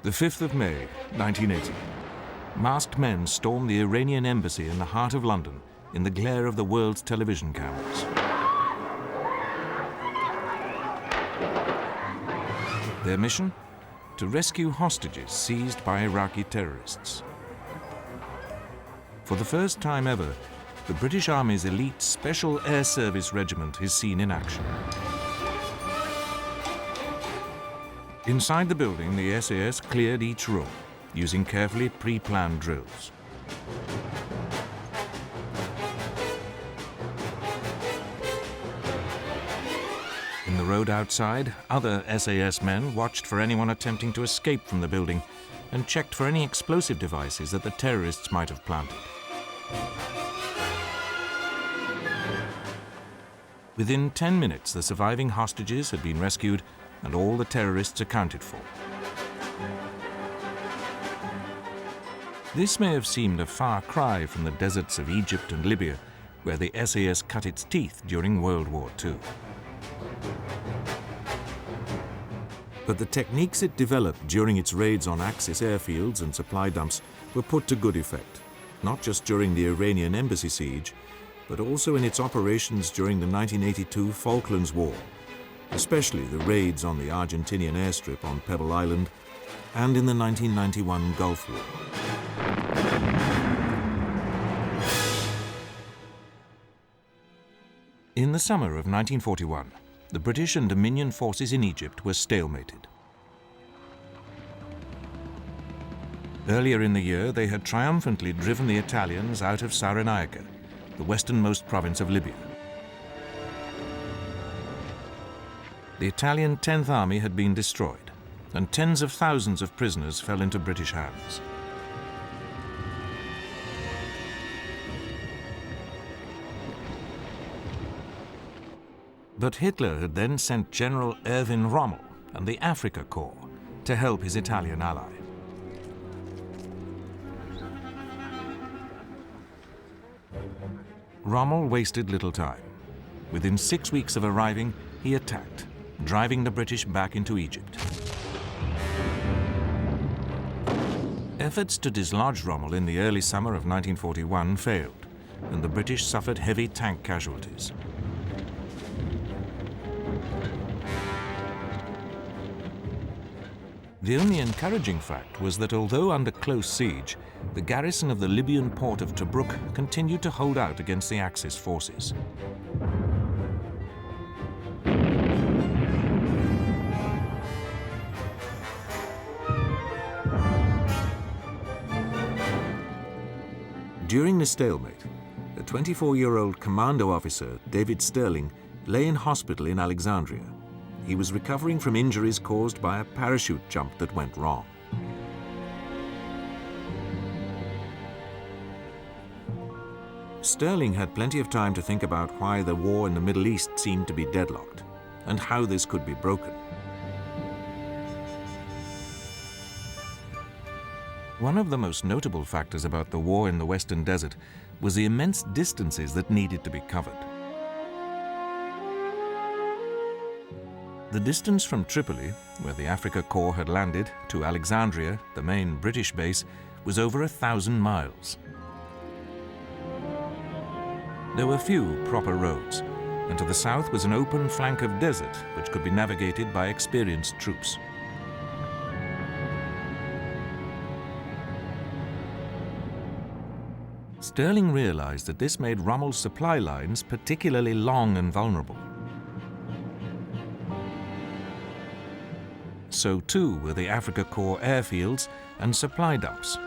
The 5th of May, 1980. Masked men stormed the Iranian embassy in the heart of London in the glare of the world's television cameras. Their mission? To rescue hostages seized by Iraqi terrorists. For the first time ever, the British Army's elite Special Air Service Regiment is seen in action. Inside the building, the SAS cleared each room, using carefully pre-planned drills. In the road outside, other SAS men watched for anyone attempting to escape from the building and checked for any explosive devices that the terrorists might have planted. Within 10 minutes, the surviving hostages had been rescued and all the terrorists accounted for. This may have seemed a far cry from the deserts of Egypt and Libya, where the SAS cut its teeth during World War II. But the techniques it developed during its raids on Axis airfields and supply dumps were put to good effect, not just during the Iranian embassy siege, but also in its operations during the 1982 Falklands War, especially the raids on the Argentinian airstrip on Pebble Island and in the 1991 Gulf War. In the summer of 1941, the British and Dominion forces in Egypt were stalemated. Earlier in the year, they had triumphantly driven the Italians out of Cyrenaica, the westernmost province of Libya. The Italian 10th Army had been destroyed, and tens of thousands of prisoners fell into British hands. But Hitler had then sent General Erwin Rommel and the Afrika Korps to help his Italian ally. Rommel wasted little time. Within 6 weeks of arriving, he attacked, driving the British back into Egypt. Efforts to dislodge Rommel in the early summer of 1941 failed, and the British suffered heavy tank casualties. The only encouraging fact was that although under close siege, the garrison of the Libyan port of Tobruk continued to hold out against the Axis forces. During the stalemate, a 24-year-old commando officer, David Sterling, lay in hospital in Alexandria. He was recovering from injuries caused by a parachute jump that went wrong. Sterling had plenty of time to think about why the war in the Middle East seemed to be deadlocked and how this could be broken. One of the most notable factors about the war in the Western Desert was the immense distances that needed to be covered. The distance from Tripoli, where the Afrika Korps had landed, to Alexandria, the main British base, was over 1,000 miles. There were few proper roads, and to the south was an open flank of desert which could be navigated by experienced troops. Sterling realized that this made Rommel's supply lines particularly long and vulnerable. So too were the Afrika Korps airfields and supply dumps.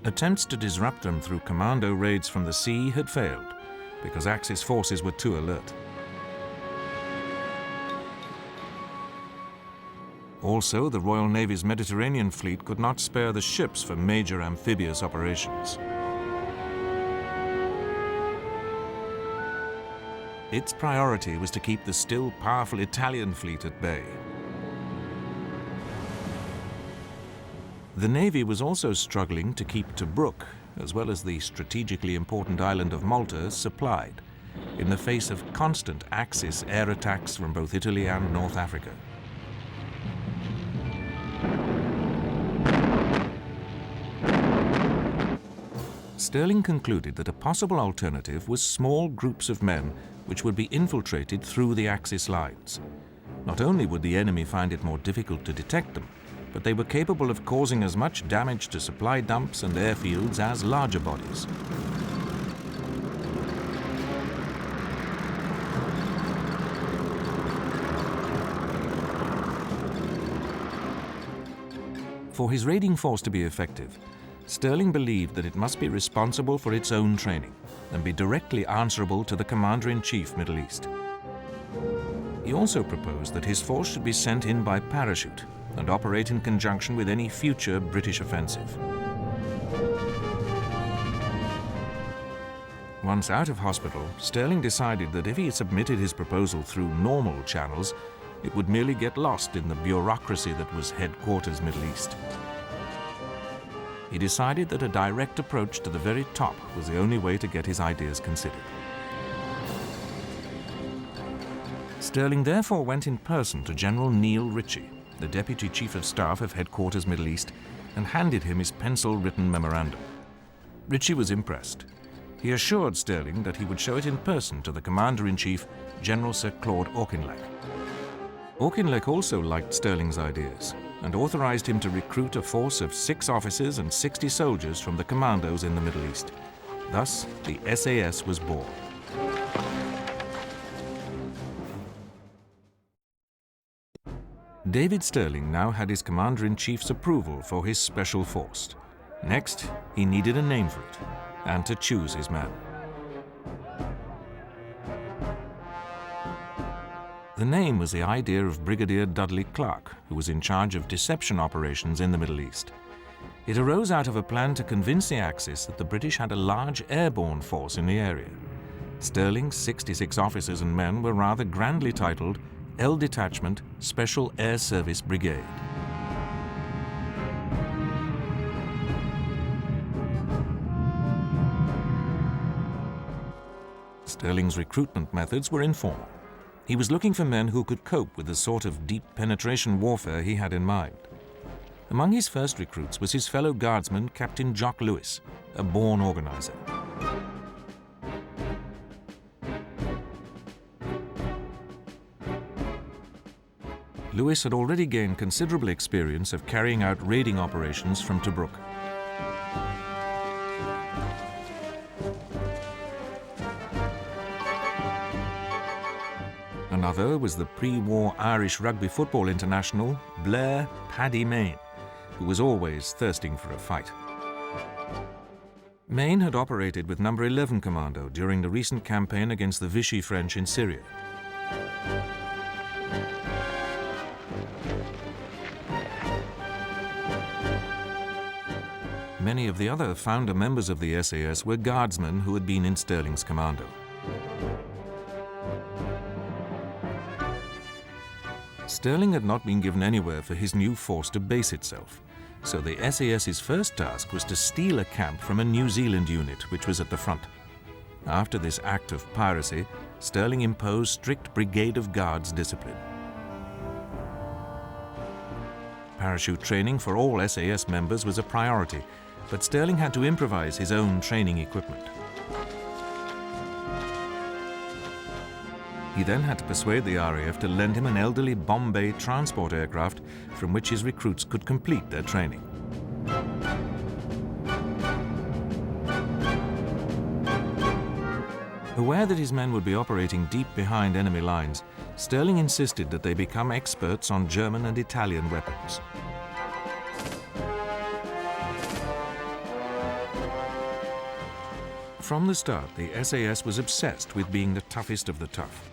Attempts to disrupt them through commando raids from the sea had failed because Axis forces were too alert. Also, the Royal Navy's Mediterranean fleet could not spare the ships for major amphibious operations. Its priority was to keep the still powerful Italian fleet at bay. The Navy was also struggling to keep Tobruk, as well as the strategically important island of Malta, supplied, in the face of constant Axis air attacks from both Italy and North Africa. Stirling concluded that a possible alternative was small groups of men which would be infiltrated through the Axis lines. Not only would the enemy find it more difficult to detect them, but they were capable of causing as much damage to supply dumps and airfields as larger bodies. For his raiding force to be effective, Stirling believed that it must be responsible for its own training and be directly answerable to the Commander-in-Chief Middle East. He also proposed that his force should be sent in by parachute and operate in conjunction with any future British offensive. Once out of hospital, Stirling decided that if he submitted his proposal through normal channels, it would merely get lost in the bureaucracy that was Headquarters Middle East. He decided that a direct approach to the very top was the only way to get his ideas considered. Stirling therefore went in person to General Neil Ritchie, the Deputy Chief of Staff of Headquarters Middle East, and handed him his pencil-written memorandum. Ritchie was impressed. He assured Stirling that he would show it in person to the Commander-in-Chief, General Sir Claude Auchinleck. Auchinleck also liked Stirling's ideas and authorized him to recruit a force of 6 officers and 60 soldiers from the commandos in the Middle East. Thus, the SAS was born. David Stirling now had his Commander-in-Chief's approval for his special force. Next, he needed a name for it and to choose his man. The name was the idea of Brigadier Dudley Clark, who was in charge of deception operations in the Middle East. It arose out of a plan to convince the Axis that the British had a large airborne force in the area. Stirling's 66 officers and men were rather grandly titled L Detachment Special Air Service Brigade. Stirling's recruitment methods were informal. He was looking for men who could cope with the sort of deep penetration warfare he had in mind. Among his first recruits was his fellow guardsman, Captain Jock Lewis, a born organizer. Lewis had already gained considerable experience of carrying out raiding operations from Tobruk. Another was the pre-war Irish rugby football international, Blair "Paddy" Mayne, who was always thirsting for a fight. Mayne had operated with No. 11 Commando during the recent campaign against the Vichy French in Syria. Many of the other founder members of the SAS were guardsmen who had been in Stirling's commando. Stirling had not been given anywhere for his new force to base itself, so the SAS's first task was to steal a camp from a New Zealand unit which was at the front. After this act of piracy, Stirling imposed strict Brigade of Guards discipline. Parachute training for all SAS members was a priority, but Stirling had to improvise his own training equipment. He then had to persuade the RAF to lend him an elderly Bombay transport aircraft from which his recruits could complete their training. Aware that his men would be operating deep behind enemy lines, Stirling insisted that they become experts on German and Italian weapons. From the start, the SAS was obsessed with being the toughest of the tough.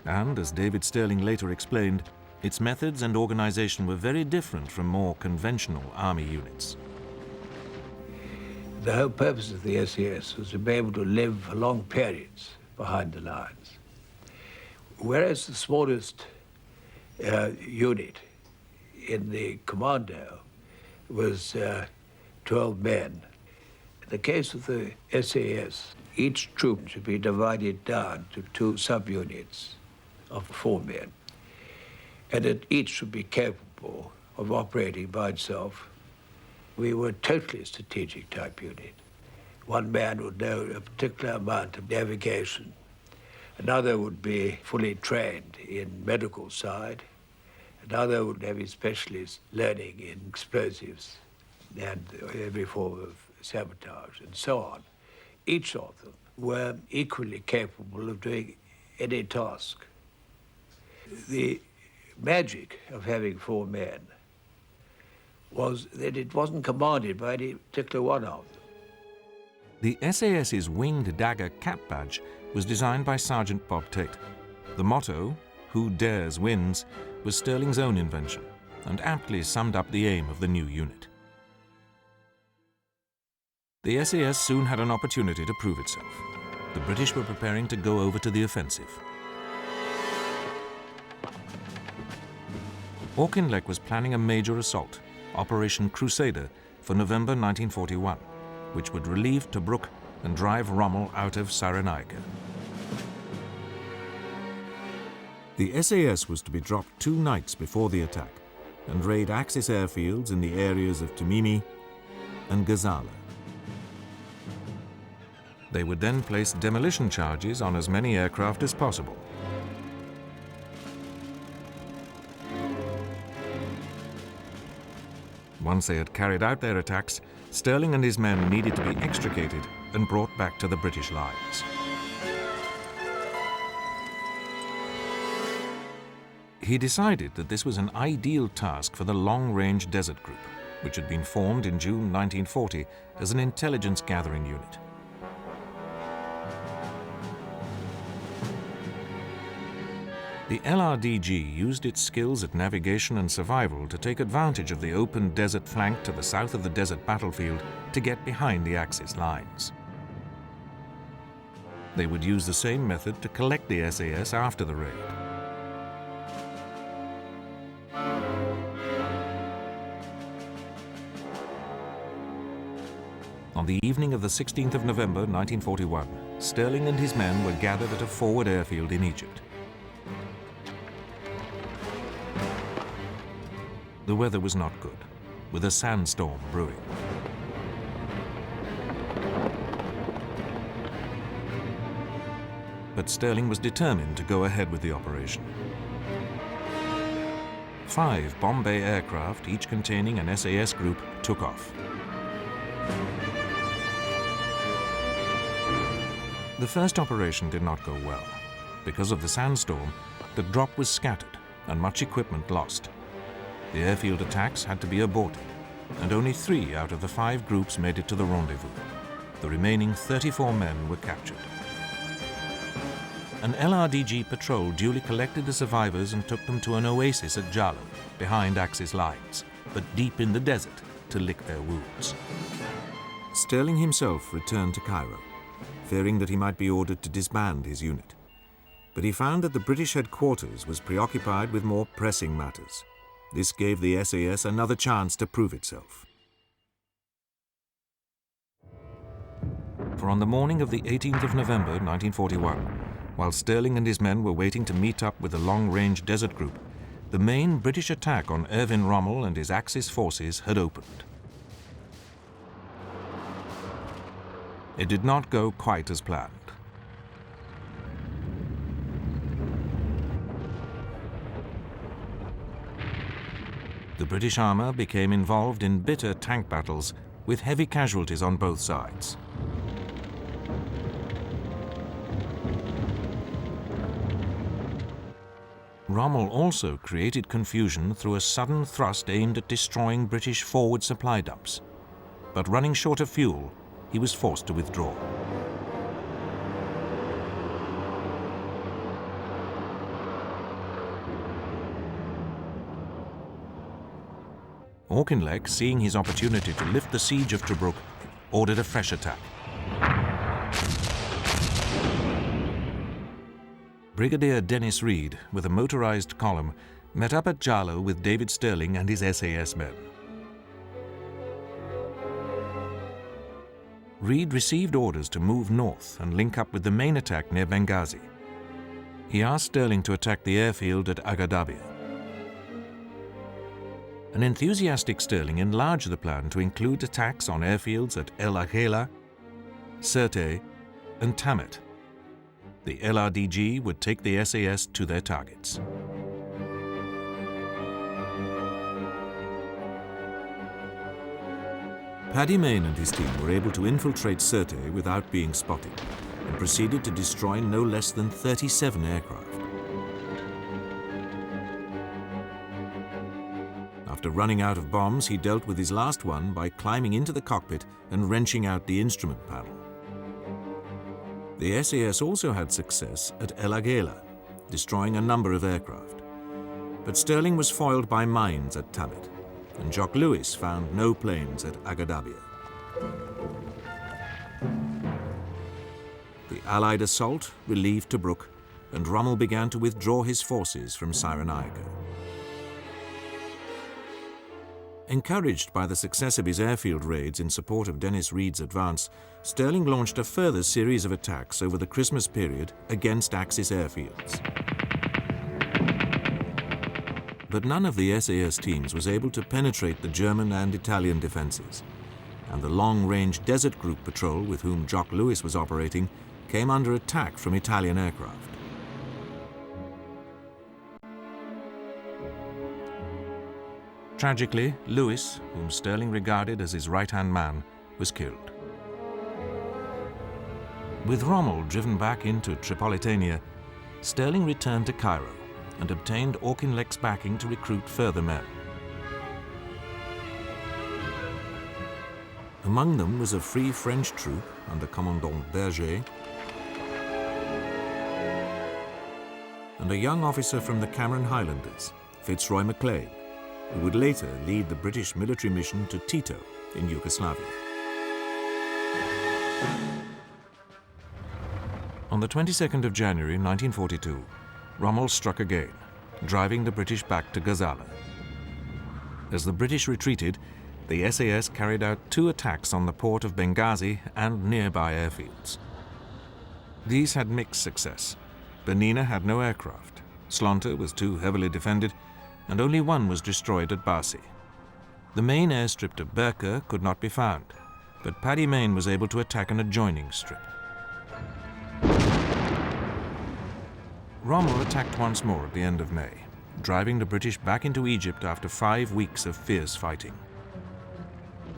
And, as David Stirling later explained, its methods and organization were very different from more conventional army units. The whole purpose of the SAS was to be able to live for long periods behind the lines. Whereas the smallest unit in the commando was 12 men. In the case of the SAS, each troop should be divided down to 2 subunits of 4 men, and that each should be capable of operating by itself. We were a totally strategic type unit. One man would know a particular amount of navigation. Another would be fully trained in medical side. Another would have his specialist learning in explosives and every form of sabotage and so on. Each of them were equally capable of doing any task. The magic of having 4 men was that it wasn't commanded by any particular one of them. The SAS's winged dagger cap badge was designed by Sergeant Bob Tate. The motto, "Who dares wins," was Stirling's own invention and aptly summed up the aim of the new unit. The SAS soon had an opportunity to prove itself. The British were preparing to go over to the offensive. Auchinleck was planning a major assault, Operation Crusader, for November 1941, which would relieve Tobruk and drive Rommel out of Cyrenaica. The SAS was to be dropped 2 nights before the attack and raid Axis airfields in the areas of Tamimi and Gazala. They would then place demolition charges on as many aircraft as possible. Once they had carried out their attacks, Stirling and his men needed to be extricated and brought back to the British lines. He decided that this was an ideal task for the Long-Range Desert Group, which had been formed in June 1940 as an intelligence gathering unit. The LRDG used its skills at navigation and survival to take advantage of the open desert flank to the south of the desert battlefield to get behind the Axis lines. They would use the same method to collect the SAS after the raid. On the evening of the 16th of November 1941, Stirling and his men were gathered at a forward airfield in Egypt. The weather was not good, with a sandstorm brewing. But Stirling was determined to go ahead with the operation. 5 Bombay aircraft, each containing an SAS group, took off. The first operation did not go well. Because of the sandstorm, the drop was scattered and much equipment lost. The airfield attacks had to be aborted, and only 3 out of the 5 groups made it to the rendezvous. The remaining 34 men were captured. An LRDG patrol duly collected the survivors and took them to an oasis at Jalo, behind Axis lines, but deep in the desert to lick their wounds. Stirling himself returned to Cairo, fearing that he might be ordered to disband his unit. But he found that the British headquarters was preoccupied with more pressing matters. This gave the SAS another chance to prove itself. For on the morning of the 18th of November 1941, while Stirling and his men were waiting to meet up with the Long-Range Desert Group, the main British attack on Erwin Rommel and his Axis forces had opened. It did not go quite as planned. The British armour became involved in bitter tank battles with heavy casualties on both sides. Rommel also created confusion through a sudden thrust aimed at destroying British forward supply dumps. But running short of fuel, he was forced to withdraw. Auchinleck, seeing his opportunity to lift the siege of Tobruk, ordered a fresh attack. Brigadier Dennis Reed, with a motorized column, met up at Jalo with David Stirling and his SAS men. Reed received orders to move north and link up with the main attack near Benghazi. He asked Stirling to attack the airfield at Agadabia. An enthusiastic Stirling enlarged the plan to include attacks on airfields at El Aghela, Sirte, and Tamet. The LRDG would take the SAS to their targets. Paddy Mayne and his team were able to infiltrate Sirte without being spotted and proceeded to destroy no less than 37 aircraft. After running out of bombs, he dealt with his last one by climbing into the cockpit and wrenching out the instrument panel. The SAS also had success at El Aghela, destroying a number of aircraft. But Stirling was foiled by mines at Tamet, and Jock Lewis found no planes at Agadabia. The Allied assault relieved Tobruk, and Rommel began to withdraw his forces from Cyrenaica. Encouraged by the success of his airfield raids in support of Dennis Reed's advance, Stirling launched a further series of attacks over the Christmas period against Axis airfields. But none of the SAS teams was able to penetrate the German and Italian defenses, and the long-range Desert Group patrol with whom Jock Lewis was operating came under attack from Italian aircraft. Tragically, Lewis, whom Stirling regarded as his right-hand man, was killed. With Rommel driven back into Tripolitania, Stirling returned to Cairo and obtained Auchinleck's backing to recruit further men. Among them was a Free French troop under Commandant Berger and a young officer from the Cameron Highlanders, Fitzroy MacLeod, who would later lead the British military mission to Tito in Yugoslavia. On the 22nd of January 1942, Rommel struck again, driving the British back to Gazala. As the British retreated, the SAS carried out 2 attacks on the port of Benghazi and nearby airfields. These had mixed success. Bernina had no aircraft, Slonter was too heavily defended, and only one was destroyed at Barsi. The main airstrip to Berka could not be found, but Paddy Mayne was able to attack an adjoining strip. Rommel attacked once more at the end of May, driving the British back into Egypt after 5 weeks of fierce fighting.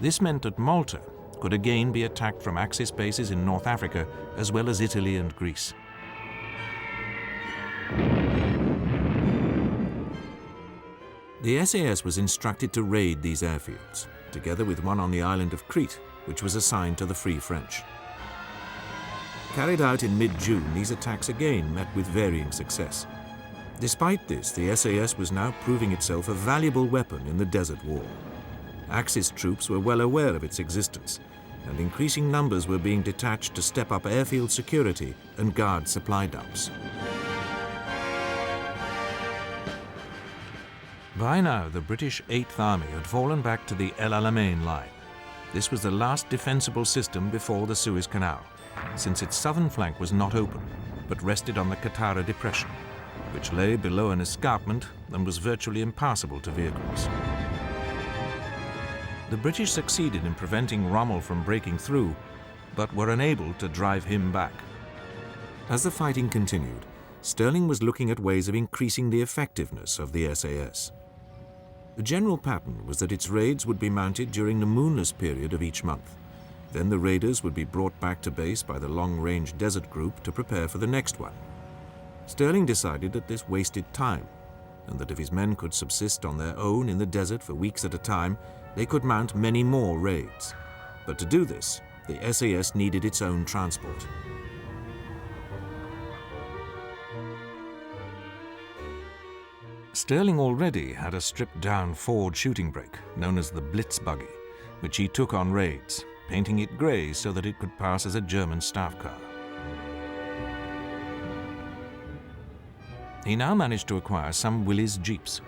This meant that Malta could again be attacked from Axis bases in North Africa as well as Italy and Greece. The SAS was instructed to raid these airfields, together with one on the island of Crete, which was assigned to the Free French. Carried out in mid-June, these attacks again met with varying success. Despite this, the SAS was now proving itself a valuable weapon in the Desert War. Axis troops were well aware of its existence, and increasing numbers were being detached to step up airfield security and guard supply dumps. By now, the British 8th Army had fallen back to the El Alamein line. This was the last defensible system before the Suez Canal, since its southern flank was not open, but rested on the Qattara Depression, which lay below an escarpment and was virtually impassable to vehicles. The British succeeded in preventing Rommel from breaking through, but were unable to drive him back. As the fighting continued, Stirling was looking at ways of increasing the effectiveness of the SAS. The general pattern was that its raids would be mounted during the moonless period of each month. Then the raiders would be brought back to base by the long-range Desert Group to prepare for the next one. Stirling decided that this wasted time, and that if his men could subsist on their own in the desert for weeks at a time, they could mount many more raids. But to do this, the SAS needed its own transport. Stirling already had a stripped-down Ford shooting brake, known as the Blitz buggy, which he took on raids, painting it grey so that it could pass as a German staff car. He now managed to acquire some Willys Jeeps,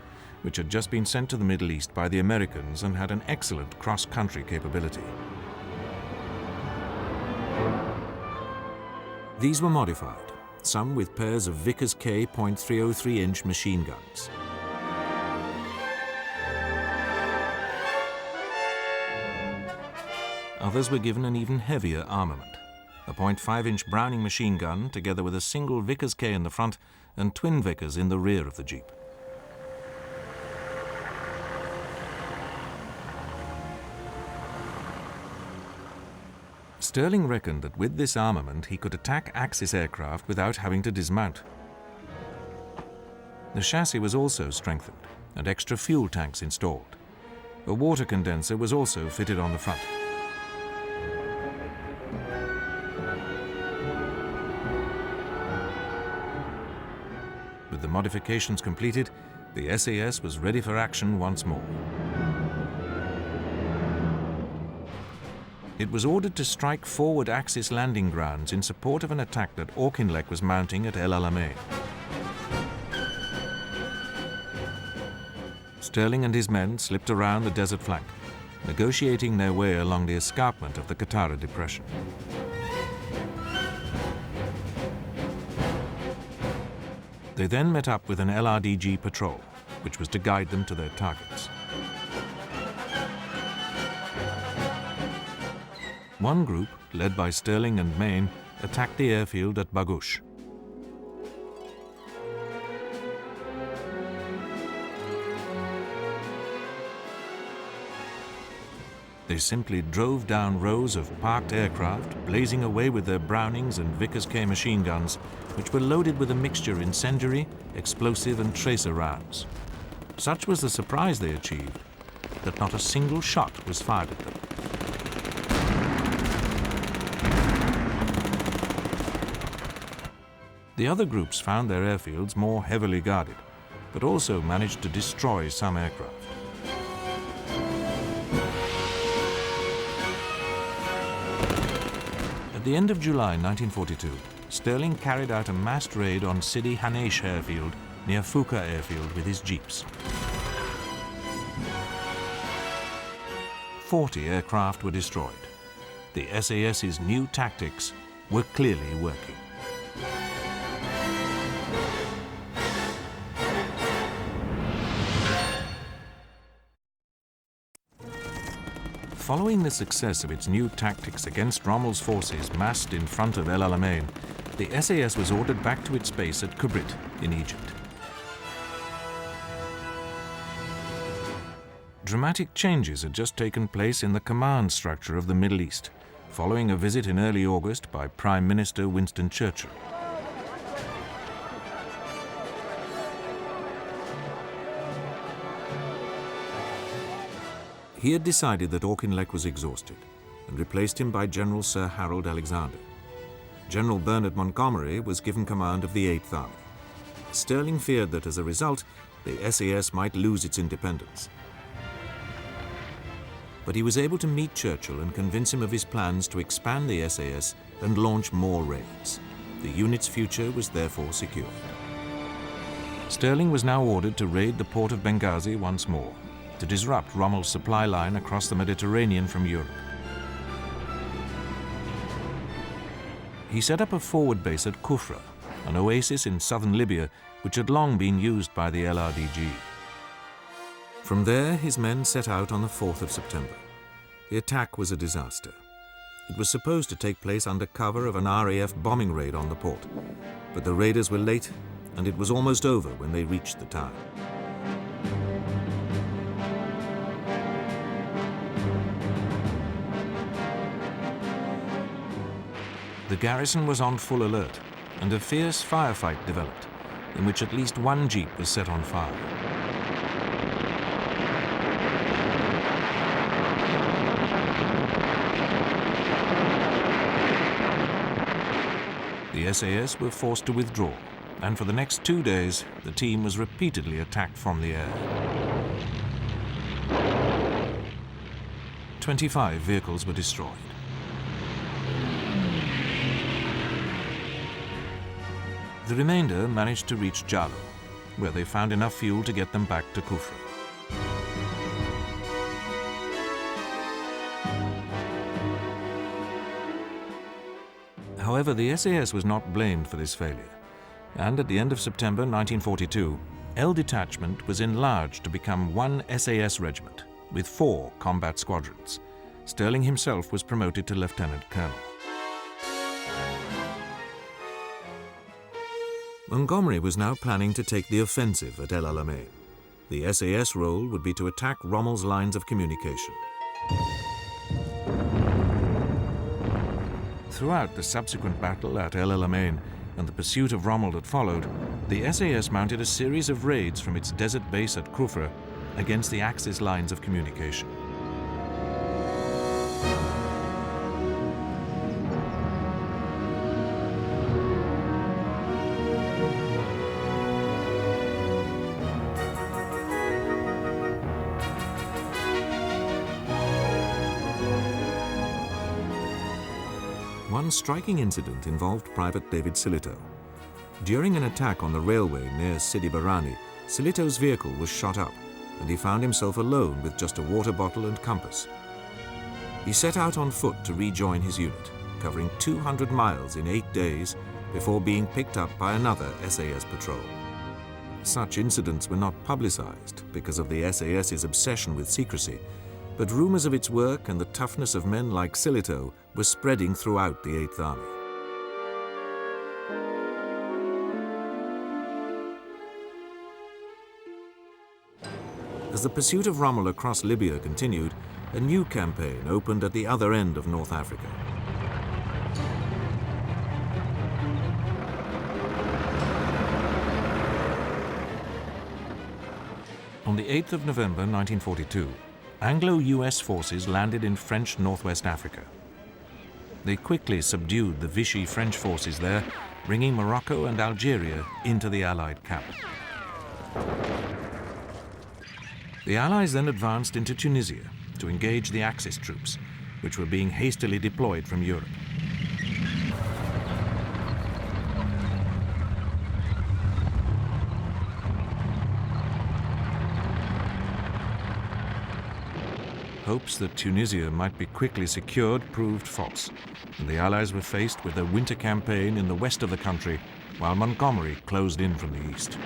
which had just been sent to the Middle East by the Americans and had an excellent cross-country capability. These were modified, some with pairs of Vickers K .303-inch machine guns. Others were given an even heavier armament, a .5-inch Browning machine gun together with a single Vickers K in the front and twin Vickers in the rear of the Jeep. Stirling reckoned that with this armament he could attack Axis aircraft without having to dismount. The chassis was also strengthened and extra fuel tanks installed. A water condenser was also fitted on the front. With the modifications completed, the SAS was ready for action once more. It was ordered to strike forward Axis landing grounds in support of an attack that Auchinleck was mounting at El Alamein. Stirling and his men slipped around the desert flank, negotiating their way along the escarpment of the Qattara Depression. They then met up with an LRDG patrol, which was to guide them to their targets. One group, led by Stirling and Main, attacked the airfield at Baghosh. They simply drove down rows of parked aircraft, blazing away with their Brownings and Vickers K machine guns, which were loaded with a mixture of incendiary, explosive and tracer rounds. Such was the surprise they achieved that not a single shot was fired at them. The other groups found their airfields more heavily guarded, but also managed to destroy some aircraft. At the end of July 1942, Stirling carried out a massed raid on Sidi Hanesh airfield near Fuka airfield with his jeeps. 40 aircraft were destroyed. The SAS's new tactics were clearly working. Following the success of its new tactics against Rommel's forces massed in front of El Alamein, the SAS was ordered back to its base at Kubrit in Egypt. Dramatic changes had just taken place in the command structure of the Middle East, following a visit in early August by Prime Minister Winston Churchill. He had decided that Auchinleck was exhausted and replaced him by General Sir Harold Alexander. General Bernard Montgomery was given command of the 8th Army. Stirling feared that as a result, the SAS might lose its independence. But he was able to meet Churchill and convince him of his plans to expand the SAS and launch more raids. The unit's future was therefore secured. Stirling was now ordered to raid the port of Benghazi once more, to disrupt Rommel's supply line across the Mediterranean from Europe. He set up a forward base at Kufra, an oasis in southern Libya which had long been used by the LRDG. From there, his men set out on the 4th of September. The attack was a disaster. It was supposed to take place under cover of an RAF bombing raid on the port, but the raiders were late and it was almost over when they reached the town. The garrison was on full alert, and a fierce firefight developed, in which at least one jeep was set on fire. The SAS were forced to withdraw, and for the next 2 days, the team was repeatedly attacked from the air. 25 vehicles were destroyed. The remainder managed to reach Jalo, where they found enough fuel to get them back to Kufra. However, the SAS was not blamed for this failure, and at the end of September 1942, L Detachment was enlarged to become one SAS regiment with 4 combat squadrons. Stirling himself was promoted to lieutenant colonel. Montgomery was now planning to take the offensive at El Alamein. The SAS role would be to attack Rommel's lines of communication. Throughout the subsequent battle at El Alamein and the pursuit of Rommel that followed, the SAS mounted a series of raids from its desert base at Kufra against the Axis lines of communication. One striking incident involved Private David Silito. During an attack on the railway near Sidi Barrani, Silito's vehicle was shot up, and he found himself alone with just a water bottle and compass. He set out on foot to rejoin his unit, covering 200 miles in 8 days before being picked up by another SAS patrol. Such incidents were not publicized because of the SAS's obsession with secrecy, but rumors of its work and the toughness of men like Silito were spreading throughout the 8th Army. As the pursuit of Rommel across Libya continued, a new campaign opened at the other end of North Africa. On the 8th of November 1942, Anglo-US forces landed in French Northwest Africa. They quickly subdued the Vichy French forces there, bringing Morocco and Algeria into the Allied camp. The Allies then advanced into Tunisia to engage the Axis troops, which were being hastily deployed from Europe. Hopes that Tunisia might be quickly secured proved false, and the Allies were faced with a winter campaign in the west of the country, while Montgomery closed in from the east.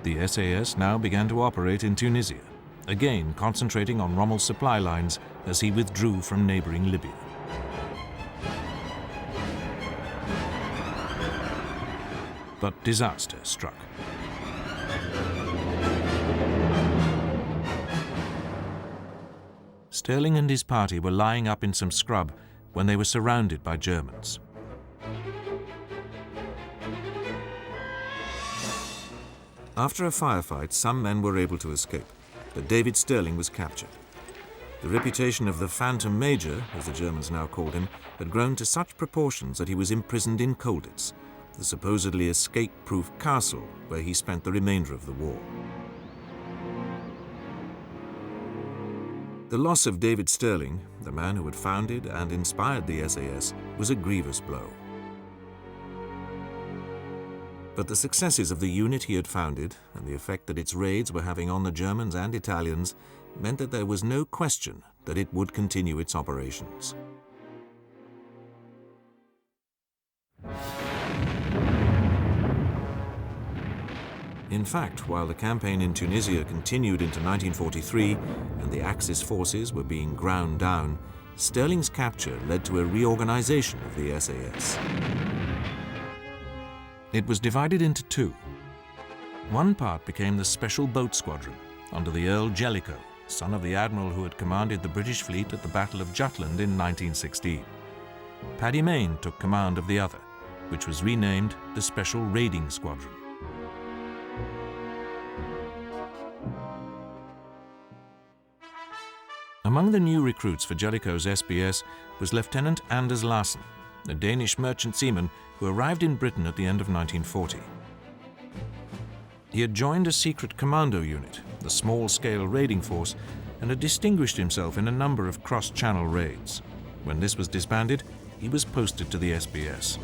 The SAS now began to operate in Tunisia, again concentrating on Rommel's supply lines as he withdrew from neighboring Libya. But disaster struck. Stirling and his party were lying up in some scrub when they were surrounded by Germans. After a firefight, some men were able to escape, but David Stirling was captured. The reputation of the Phantom Major, as the Germans now called him, had grown to such proportions that he was imprisoned in Colditz, the supposedly escape-proof castle where he spent the remainder of the war. The loss of David Stirling, the man who had founded and inspired the SAS, was a grievous blow. But the successes of the unit he had founded and the effect that its raids were having on the Germans and Italians meant that there was no question that it would continue its operations. In fact, while the campaign in Tunisia continued into 1943 and the Axis forces were being ground down, Stirling's capture led to a reorganization of the SAS. It was divided into two. One part became the Special Boat Squadron under the Earl Jellicoe, son of the admiral who had commanded the British fleet at the Battle of Jutland in 1916. Paddy Mayne took command of the other, which was renamed the Special Raiding Squadron. Among the new recruits for Jellicoe's SBS was Lieutenant Anders Larsen, a Danish merchant seaman who arrived in Britain at the end of 1940. He had joined a secret commando unit, the small-scale raiding force, and had distinguished himself in a number of cross-channel raids. When this was disbanded, he was posted to the SBS.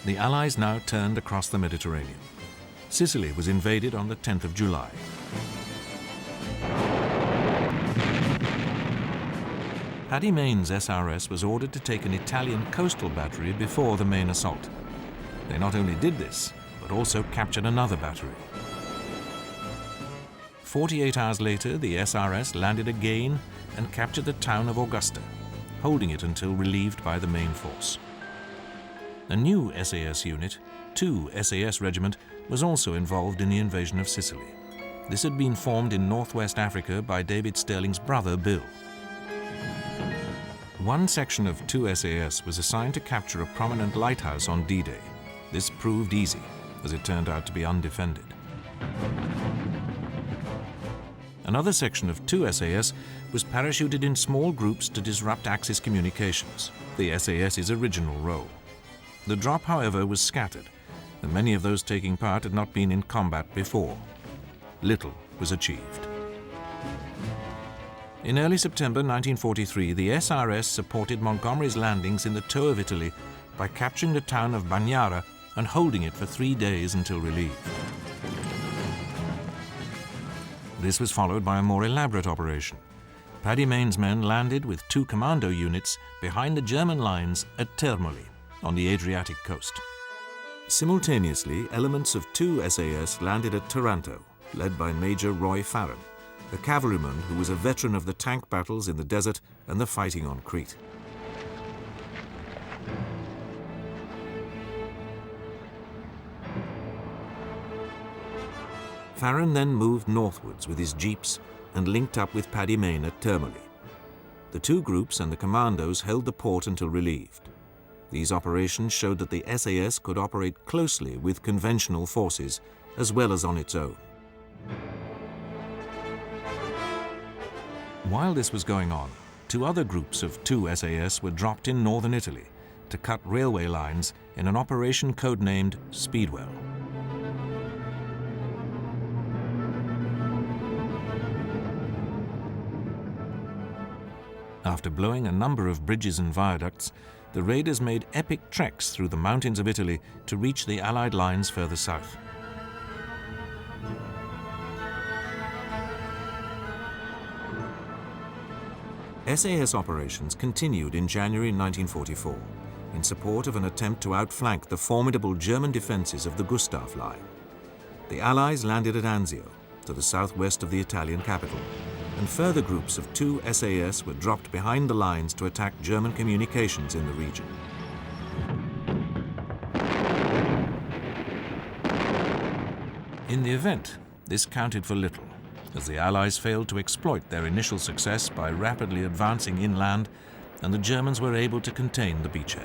The Allies now turned across the Mediterranean. Sicily was invaded on the 10th of July. Paddy Mayne's SRS was ordered to take an Italian coastal battery before the main assault. They not only did this, but also captured another battery. 48 hours later, the SRS landed again and captured the town of Augusta, holding it until relieved by the main force. A new SAS unit, 2 SAS Regiment, was also involved in the invasion of Sicily. This had been formed in northwest Africa by David Stirling's brother, Bill. One section of 2 SAS was assigned to capture a prominent lighthouse on D-Day. This proved easy, as it turned out to be undefended. Another section of 2 SAS was parachuted in small groups to disrupt Axis communications, the SAS's original role. The drop, however, was scattered, and many of those taking part had not been in combat before. Little was achieved. In early September 1943, the SRS supported Montgomery's landings in the toe of Italy by capturing the town of Bagnara and holding it for 3 days until relieved. This was followed by a more elaborate operation. Paddy Mayne's men landed with 2 commando units behind the German lines at Termoli, on the Adriatic coast. Simultaneously, elements of 2 SAS landed at Taranto, led by Major Roy Farren, a cavalryman who was a veteran of the tank battles in the desert and the fighting on Crete. Farren then moved northwards with his jeeps and linked up with Paddy Mayne at Termoli. The 2 groups and the commandos held the port until relieved. These operations showed that the SAS could operate closely with conventional forces as well as on its own. While this was going on, 2 other groups of 2 SAS were dropped in northern Italy to cut railway lines in an operation codenamed Speedwell. After blowing a number of bridges and viaducts, the raiders made epic treks through the mountains of Italy to reach the Allied lines further south. SAS operations continued in January 1944 in support of an attempt to outflank the formidable German defences of the Gustav Line. The Allies landed at Anzio, to the southwest of the Italian capital, and further groups of 2 SAS were dropped behind the lines to attack German communications in the region. In the event, this counted for little, as the Allies failed to exploit their initial success by rapidly advancing inland, and the Germans were able to contain the beachhead.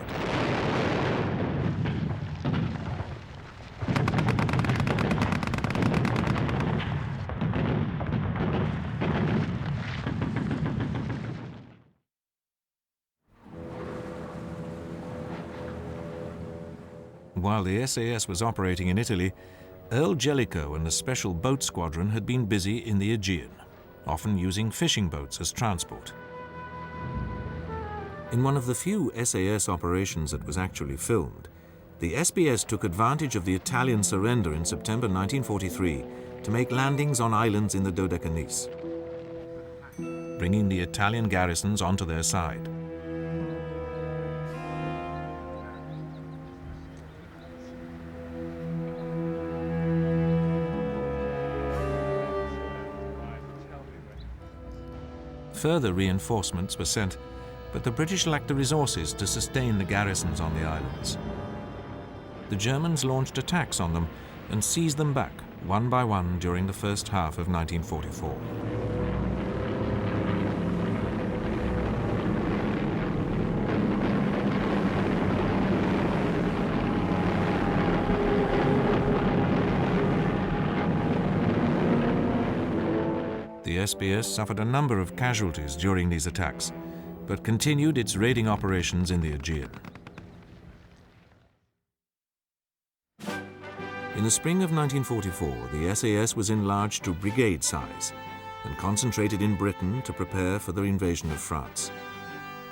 While the SAS was operating in Italy, Earl Jellicoe and the Special Boat Squadron had been busy in the Aegean, often using fishing boats as transport. In one of the few SAS operations that was actually filmed, the SBS took advantage of the Italian surrender in September 1943 to make landings on islands in the Dodecanese, bringing the Italian garrisons onto their side. Further reinforcements were sent, but the British lacked the resources to sustain the garrisons on the islands. The Germans launched attacks on them and seized them back, one by one, during the first half of 1944. The SBS suffered a number of casualties during these attacks, but continued its raiding operations in the Aegean. In the spring of 1944, the SAS was enlarged to brigade size and concentrated in Britain to prepare for the invasion of France.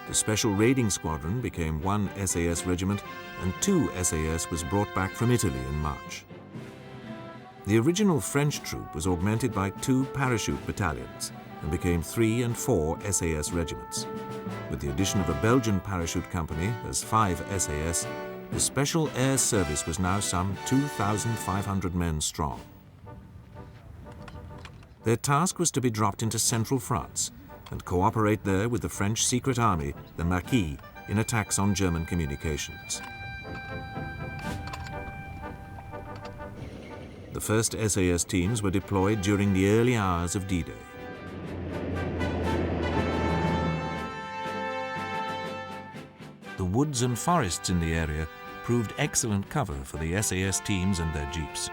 The Special Raiding Squadron became one SAS regiment, and 2 SAS was brought back from Italy in March. The original French troop was augmented by 2 parachute battalions and became 3 and 4 SAS regiments. With the addition of a Belgian parachute company as 5 SAS, the Special Air Service was now some 2,500 men strong. Their task was to be dropped into central France and cooperate there with the French secret army, the Maquis, in attacks on German communications. The first SAS teams were deployed during the early hours of D-Day. The woods and forests in the area proved excellent cover for the SAS teams and their jeeps.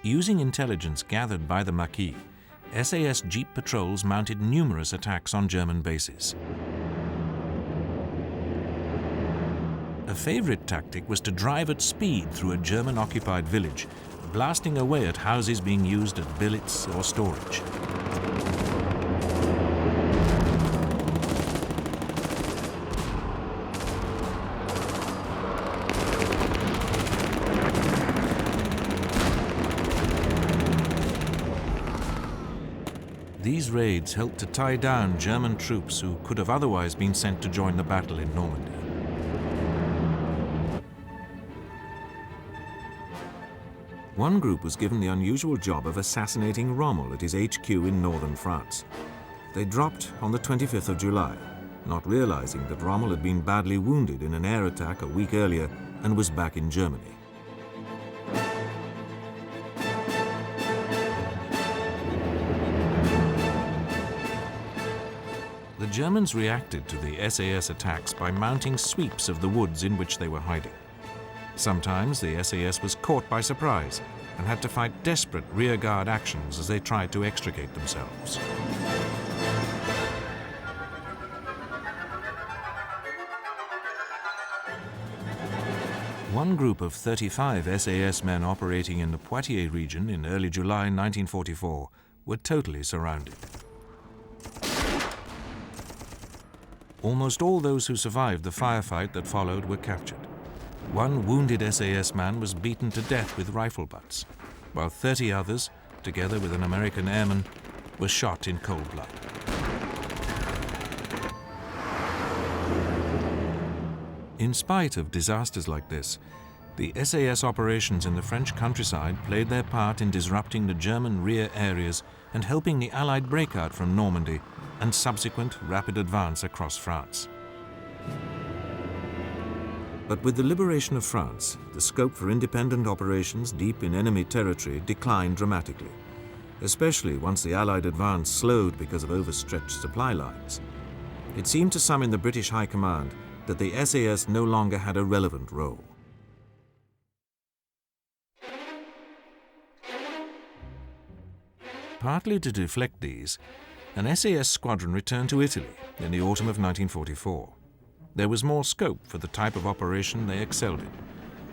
Using intelligence gathered by the Maquis, SAS jeep patrols mounted numerous attacks on German bases. A favorite tactic was to drive at speed through a German-occupied village, blasting away at houses being used as billets or storage. These raids helped to tie down German troops who could have otherwise been sent to join the battle in Normandy. One group was given the unusual job of assassinating Rommel at his HQ in northern France. They dropped on the 25th of July, not realizing that Rommel had been badly wounded in an air attack a week earlier and was back in Germany. The Germans reacted to the SAS attacks by mounting sweeps of the woods in which they were hiding. Sometimes the SAS was caught by surprise and had to fight desperate rearguard actions as they tried to extricate themselves. One group of 35 SAS men operating in the Poitiers region in early July 1944 were totally surrounded. Almost all those who survived the firefight that followed were captured. One wounded SAS man was beaten to death with rifle butts, while 30 others, together with an American airman, were shot in cold blood. In spite of disasters like this, the SAS operations in the French countryside played their part in disrupting the German rear areas and helping the Allied breakout from Normandy and subsequent rapid advance across France. But with the liberation of France, the scope for independent operations deep in enemy territory declined dramatically, especially once the Allied advance slowed because of overstretched supply lines. It seemed to some in the British High Command that the SAS no longer had a relevant role. Partly to deflect these, an SAS squadron returned to Italy in the autumn of 1944. There was more scope for the type of operation they excelled in,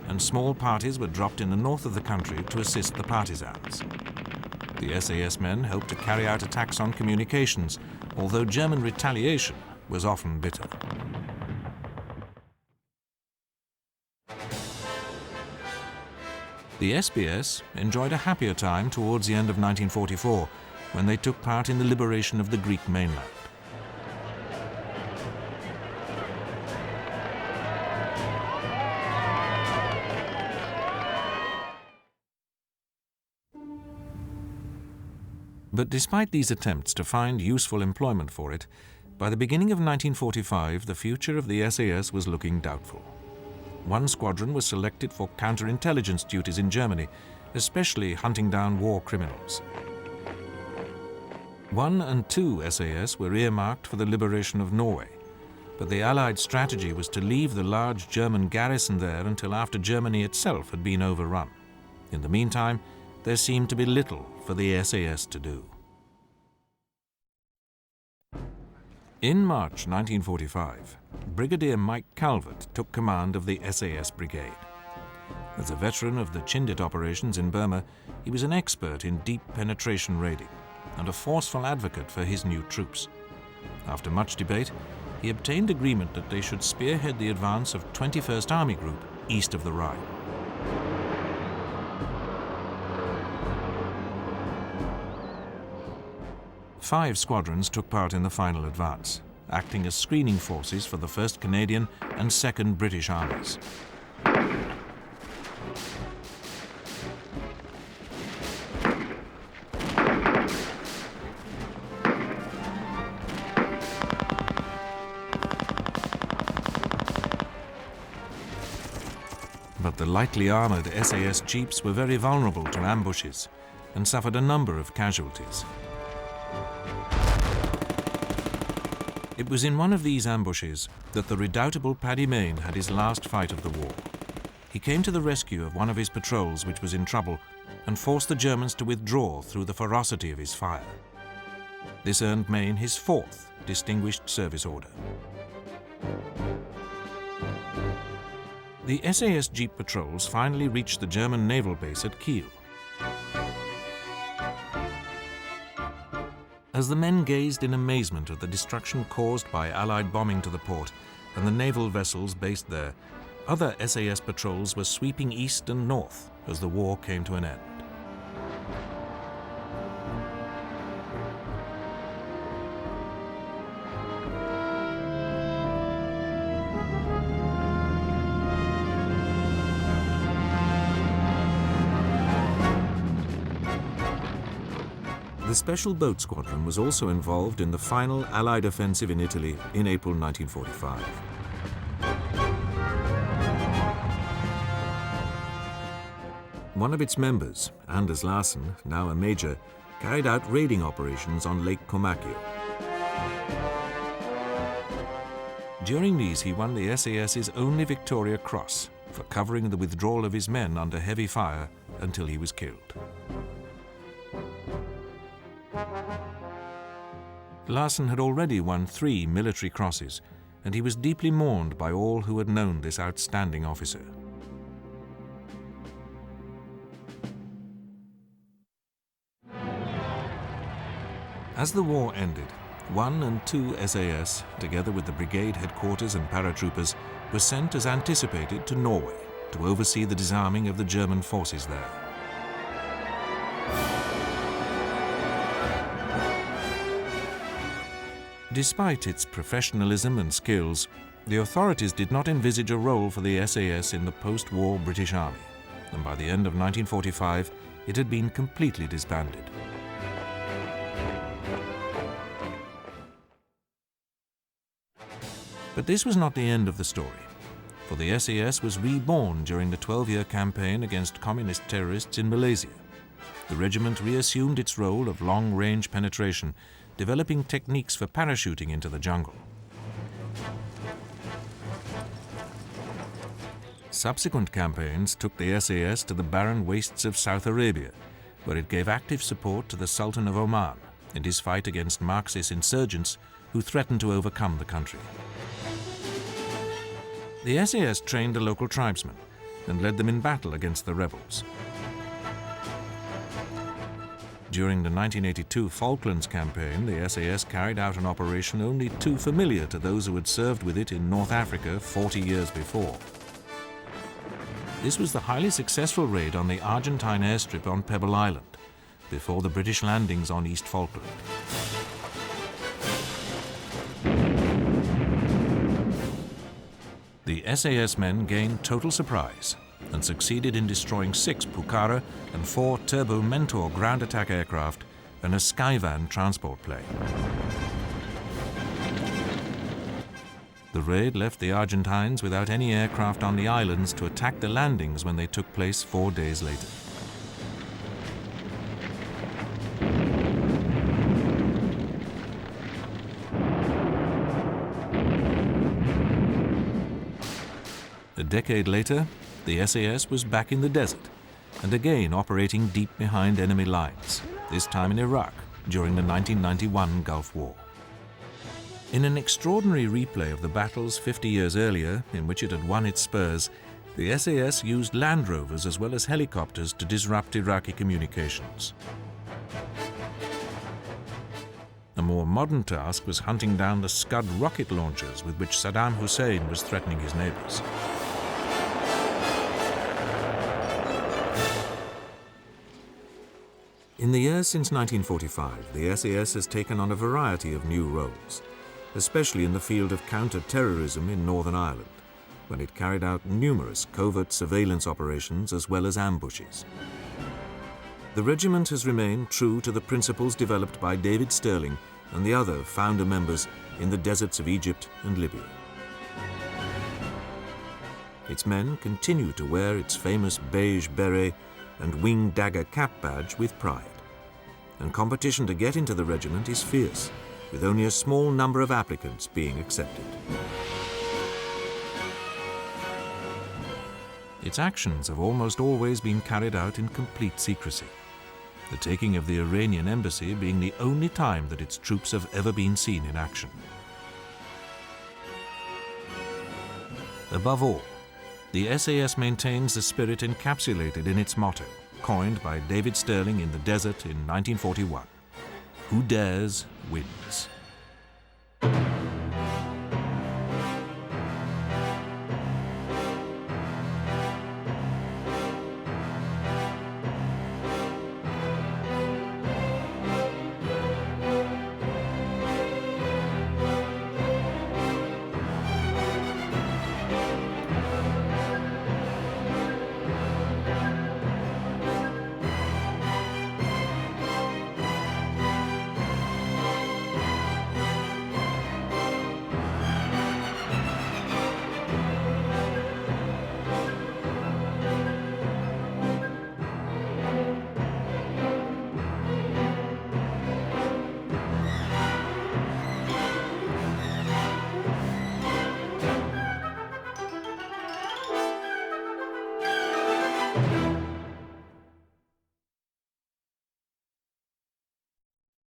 and small parties were dropped in the north of the country to assist the partisans. The SAS men helped to carry out attacks on communications, although German retaliation was often bitter. The SBS enjoyed a happier time towards the end of 1944, when they took part in the liberation of the Greek mainland. But despite these attempts to find useful employment for it, by the beginning of 1945, the future of the SAS was looking doubtful. One squadron was selected for counterintelligence duties in Germany, especially hunting down war criminals. 1 and 2 SAS were earmarked for the liberation of Norway, but the Allied strategy was to leave the large German garrison there until after Germany itself had been overrun. In the meantime, there seemed to be little for the SAS to do. In March 1945, Brigadier Mike Calvert took command of the SAS Brigade. As a veteran of the Chindit operations in Burma, he was an expert in deep penetration raiding and a forceful advocate for his new troops. After much debate, he obtained agreement that they should spearhead the advance of 21st Army Group east of the Rhine. Five squadrons took part in the final advance, acting as screening forces for the 1st Canadian and 2nd British Armies. But the lightly armored SAS jeeps were very vulnerable to ambushes and suffered a number of casualties. It was in one of these ambushes that the redoubtable Paddy Mayne had his last fight of the war. He came to the rescue of one of his patrols which was in trouble and forced the Germans to withdraw through the ferocity of his fire. This earned Mayne his 4th Distinguished Service Order. The SAS jeep patrols finally reached the German naval base at Kiel. As the men gazed in amazement at the destruction caused by Allied bombing to the port and the naval vessels based there, other SAS patrols were sweeping east and north as the war came to an end. The Special Boat Squadron was also involved in the final Allied offensive in Italy in April 1945. One of its members, Anders Larsen, now a major, carried out raiding operations on Lake Comacchio. During these, he won the SAS's only Victoria Cross for covering the withdrawal of his men under heavy fire until he was killed. Larsen had already won 3 military crosses, and he was deeply mourned by all who had known this outstanding officer. As the war ended, 1 and 2 SAS, together with the brigade headquarters and paratroopers, were sent as anticipated to Norway to oversee the disarming of the German forces there. Despite its professionalism and skills, the authorities did not envisage a role for the SAS in the post-war British Army, and by the end of 1945, it had been completely disbanded. But this was not the end of the story, for the SAS was reborn during the 12-year campaign against communist terrorists in Malaysia. The regiment reassumed its role of long-range penetration, developing techniques for parachuting into the jungle. Subsequent campaigns took the SAS to the barren wastes of South Arabia, where it gave active support to the Sultan of Oman in his fight against Marxist insurgents who threatened to overcome the country. The SAS trained the local tribesmen and led them in battle against the rebels. During the 1982 Falklands campaign, the SAS carried out an operation only too familiar to those who had served with it in North Africa 40 years before. This was the highly successful raid on the Argentine airstrip on Pebble Island, before the British landings on East Falkland. The SAS men gained total surprise and succeeded in destroying 6 Pucara and 4 Turbo Mentor ground attack aircraft and a Skyvan transport plane. The raid left the Argentines without any aircraft on the islands to attack the landings when they took place 4 days later. A decade later, the SAS was back in the desert and again operating deep behind enemy lines, this time in Iraq during the 1991 Gulf War. In an extraordinary replay of the battles 50 years earlier, in which it had won its spurs, the SAS used Land Rovers as well as helicopters to disrupt Iraqi communications. A more modern task was hunting down the Scud rocket launchers with which Saddam Hussein was threatening his neighbors. In the years since 1945, the SAS has taken on a variety of new roles, especially in the field of counter-terrorism in Northern Ireland, when it carried out numerous covert surveillance operations as well as ambushes. The regiment has remained true to the principles developed by David Stirling and the other founder members in the deserts of Egypt and Libya. Its men continue to wear its famous beige beret and wing dagger cap badge with pride. And competition to get into the regiment is fierce, with only a small number of applicants being accepted. Its actions have almost always been carried out in complete secrecy, the taking of the Iranian embassy being the only time that its troops have ever been seen in action. Above all, the SAS maintains the spirit encapsulated in its motto, coined by David Stirling in the desert in 1941. Who dares, wins.